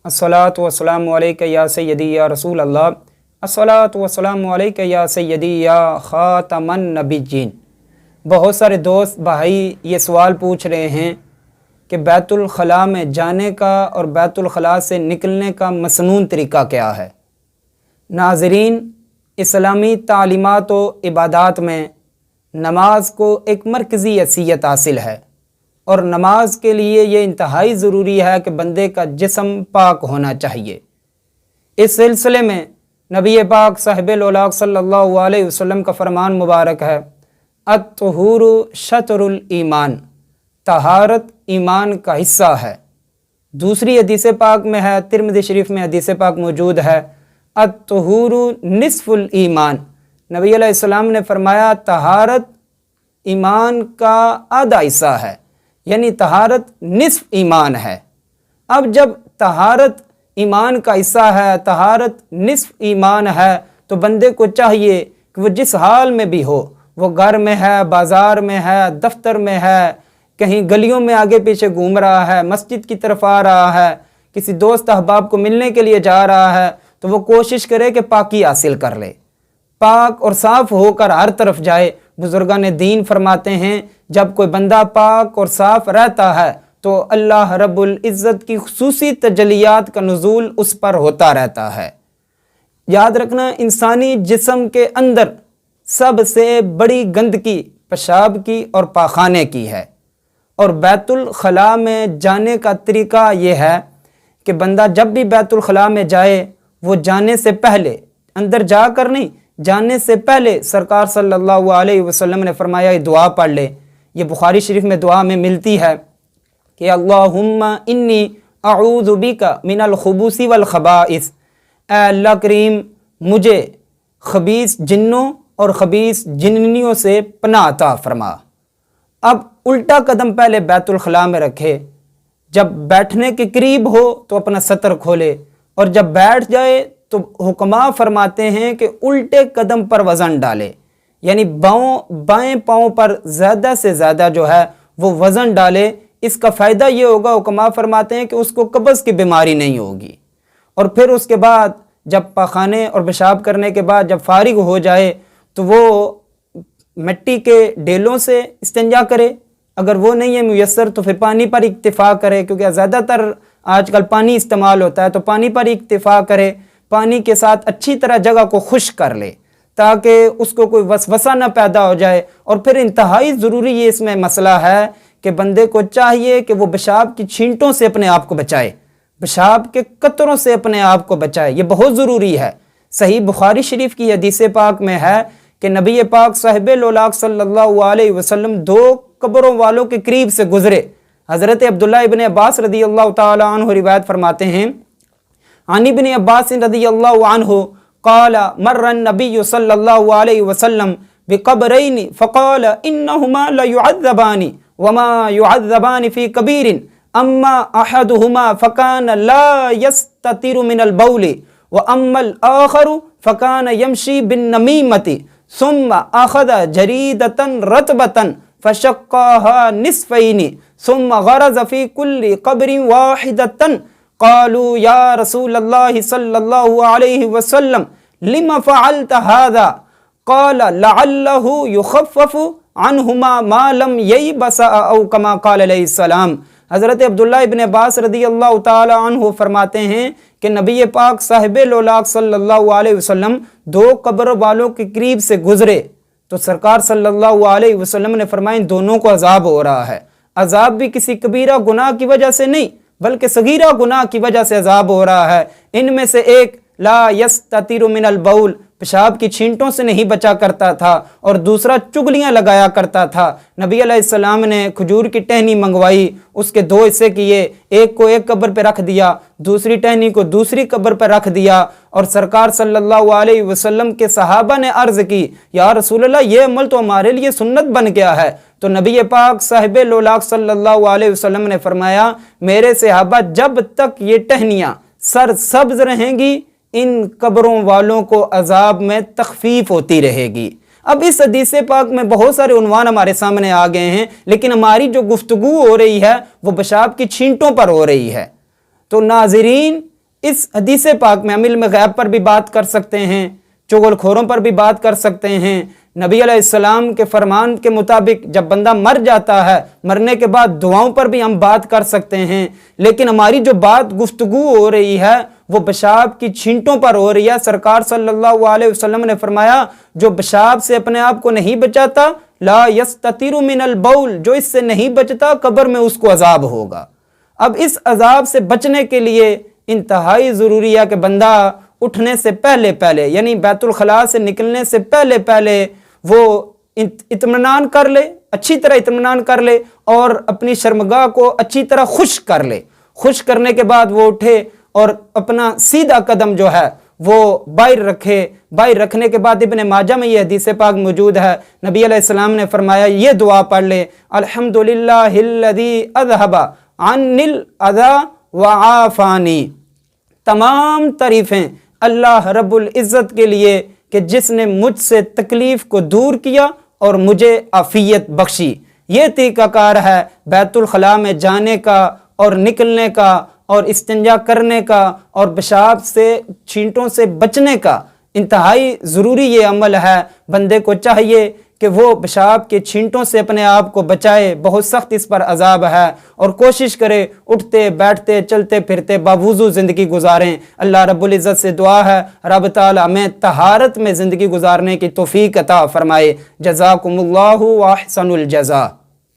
अस्सलातु वस्सलामु अलैका या सय्यदी या रसूल अल्लाह, अस्सलातु वस्सलामु अलैका या सय्यदी या ख़ातमन नबिय्यीन। बहुत सारे दोस्त भाई ये सवाल पूछ रहे हैं कि बैतुल खला में जाने का और बैतुल खला से निकलने का मसनून तरीका क्या है। नाज़रीन, इस्लामी तालीमात व इबादात में नमाज को एक मरकज़ी हैसियत हासिल है और नमाज के लिए ये इंतहाई ज़रूरी है कि बंदे का जिस्म पाक होना चाहिए। इस सिलसिले में नबी पाक साहिबुल औलाक सल्लल्लाहु अलैहि वसल्लम का फरमान मुबारक है, अत्तहुरु शतरुल ईमान, तहारत ईमान का हिस्सा है। दूसरी हदीस पाक में है, तिरमिज़ी शरीफ में हदीस पाक मौजूद है, अत्तहुरु निस्फुल ईमान। नबी अलैहिस्सलाम ने फरमाया तहारत ईमान का आधा हिस्सा है, यानी तहारत निस्फ ईमान है। अब जब तहारत ईमान का हिस्सा है, तहारत निस्फ ईमान है, तो बंदे को चाहिए कि वो जिस हाल में भी हो, वो घर में है, बाज़ार में है, दफ्तर में है, कहीं गलियों में आगे पीछे घूम रहा है, मस्जिद की तरफ आ रहा है, किसी दोस्त अहबाब को मिलने के लिए जा रहा है, तो वो कोशिश करे कि पाकी हासिल कर ले, पाक और साफ़ होकर हर तरफ जाए। बुजुर्गान दीन फरमाते हैं जब कोई बंदा पाक और साफ़ रहता है तो अल्लाह रब्बुल इज़्ज़त की खुसूसी तजलियात का नुज़ूल उस पर होता रहता है। याद रखना, इंसानी जिस्म के अंदर सबसे बड़ी गंदगी पेशाब की और पाखाने की है। और बैतुल खला में जाने का तरीका ये है कि बंदा जब भी बैतुल खला में जाए, वो जाने से पहले, अंदर जाकर नहीं, जाने से पहले सरकार सल्लल्लाहु अलैहि वसल्लम ने फरमाया ये दुआ पढ़ ले। ये बुखारी शरीफ में दुआ में मिलती है कि अल्लाहुम्मा इन्नी अऊज़ु बिका मिनल खुबूसी वल खबाइस, ऐ अल्लाह करीम मुझे खबीस जिन्नों और खबीस जिन्नियों से पनाह अता फरमा। अब उल्टा कदम पहले बैतुल खला में रखे, जब बैठने के करीब हो तो अपना सतर खोले, और जब बैठ जाए तो हुक्मा फरमाते हैं कि उल्टे कदम पर वज़न डाले, यानी बाएं पाँव पर ज़्यादा से ज़्यादा जो है वो वज़न डाले। इसका फ़ायदा ये होगा, हुक्मा फरमाते हैं कि उसको कब्ज़ की बीमारी नहीं होगी। और फिर उसके बाद जब पाखाने और पेशाब करने के बाद जब फारिग हो जाए तो वो मिट्टी के डेलों से इस्तिंजा करे, अगर वो नहीं है मुयस्सर तो फिर पानी पर इक्तिफ़ा करे, क्योंकि ज़्यादातर आजकल पानी इस्तेमाल होता है, तो पानी पर इक्तिफ़ा करे। पानी के साथ अच्छी तरह जगह को खुश्क कर ले ताकि उसको कोई वसवसा न पैदा हो जाए। और फिर इंतहाई ज़रूरी ये इसमें मसला है कि बंदे को चाहिए कि वो पेशाब की छींटों से अपने आप को बचाए, पेशाब के कतरों से अपने आप को बचाए, ये बहुत ज़रूरी है। सही बुखारी शरीफ की हदीस पाक में है कि नबी पाक साहिबुल औलाक सल्लल्लाहु अलैहि वसल्लम दो कब्रों वालों के करीब से गुजरे। हज़रत अब्दुल्लाह इब्न अब्बास रज़ियल्लाहु ताला अन्हु रिवायत फरमाते हैं, अन इब्न अब्बास रज़ियल्लाहु अन्हु क़ाला मर्रन नबिय्यु सल्लल्लाहु अलैहि वसल्लम बिक़ब्रैनि फ़क़ाला इन्नहुमा लयुअज़्ज़बानि वमा युअज़्ज़बानि फ़ी कबीरिन अम्मा अहदुहुमा फ़कान ला यस्ततिरु मिनल बौलि व अम्मल आख़रु फ़कान यमशी बिन्नमीमति सुम्मा अख़ज़ जरीदतन रतबतन फ़शक़्क़ाहा निस्फ़ैनि सुम्मा ग़रज़ फ़ी कुल्लि क़ब्रिन वाहिदतन। क़ालू या रसूलल्लाह सल्लल्लाहु अलैहि वसल्लम लिमा फ़अल्त हाज़ा? क़ाल लअल्लहु युख़फ़्फ़फ़ु अन्हुमा मा लम ययबसा औ कमा क़ाल अलैहिस्सलाम। हज़रत अब्दुल्लाह इब्न अब्बास रज़ियल्लाहु ताला अन्हु फरमाते हैं कि नबी पाक साहिबुल औलाक सल्लल्लाहु अलैहि वसल्लम दो कब्र वालों के करीब से गुजरे तो सरकार सल्लल्लाहु अलैहि वसल्लम ने फरमाया इन दोनों को अजाब हो रहा है। अजाब भी किसी कबीरा गुनाह की वजह से नहीं, बल्कि सगीरा गुनाह की वजह से अजाब हो रहा है। इनमें से एक ला यस्ततिरु मिनल बौल, पेशाब की छींटों से नहीं बचा करता था, और दूसरा चुगलियां लगाया करता था। नबी अलैहिस्सलाम ने खजूर की टहनी मंगवाई, उसके दो हिस्से किए, एक को एक कब्र पे रख दिया, दूसरी टहनी को दूसरी कब्र पे रख दिया। और सरकार सल्लल्लाहु अलैहि वसल्लम के सहाबा ने अर्ज़ की, या रसूलल्लाह ये अमल तो हमारे लिए सुन्नत बन गया है। तो नबी पाक साहिबुल औलाक सल्लल्लाहु अलैहि वसल्लम ने फरमाया, मेरे सहाबा जब तक ये टहनियाँ सर सब्ज़ रहेंगी इन कब्रों वालों को अजाब में तखफीफ होती रहेगी। अब इस हदीस पाक में बहुत सारे उन्वान हमारे सामने आ गए हैं, लेकिन हमारी जो गुफ्तगू हो रही है वो पेशाब की छींटों पर हो रही है। تو ناظرین اس حدیث پاک میں ہم علم غیب پر بھی بات کر سکتے ہیں، چغل خوروں پر بھی بات کر سکتے ہیں۔ نبی علیہ السلام کے فرمان کے مطابق جب بندہ مر جاتا ہے، مرنے کے بعد دعاؤں پر بھی ہم بات کر سکتے ہیں، لیکن ہماری جو بات گفتگو ہو رہی ہے وہ پیشاب کی چھینٹوں پر ہو رہی ہے۔ سرکار صلی اللہ علیہ وسلم نے فرمایا جو پیشاب سے اپنے آپ کو نہیں بچاتا، لا یستتر من البول، جو اس سے نہیں بچتا قبر میں اس کو عذاب ہوگا۔ اب اس عذاب سے بچنے کے لیے انتہائی ضروری ہے کہ بندہ اٹھنے سے پہلے یعنی بیت الخلاء سے نکلنے سے پہلے وہ اطمینان کر لے، اچھی طرح اطمینان کر لے اور اپنی شرمگاہ کو اچھی طرح خشک کر لے۔ خشک کرنے کے بعد وہ اٹھے اور اپنا سیدھا قدم جو ہے وہ باہر رکھے۔ باہر رکھنے کے بعد ابن ماجہ میں یہ حدیث پاک موجود ہے، نبی علیہ السلام نے فرمایا یہ دعا پڑھ لے، الحمدللہ الذی اذھب عنی الاذی وعافانی۔ تمام تعریفیں اللہ رب العزت کے لیے کہ جس نے مجھ سے تکلیف کو دور کیا اور مجھے عافیت بخشی۔ یہ طریقہ کار ہے بیت الخلاء میں جانے کا اور نکلنے کا اور استنجا کرنے کا اور پیشاب سے چھینٹوں سے بچنے کا۔ انتہائی ضروری یہ عمل ہے، بندے کو چاہیے کہ وہ پیشاب کے چھینٹوں سے اپنے آپ کو بچائے، بہت سخت اس پر عذاب ہے، اور کوشش کرے اٹھتے بیٹھتے چلتے پھرتے باوضو زندگی گزاریں۔ اللہ رب العزت سے دعا ہے رب تعالی ہمیں طہارت میں زندگی گزارنے کی توفیق عطا فرمائے۔ جزاکم اللہ واحسن الجزا۔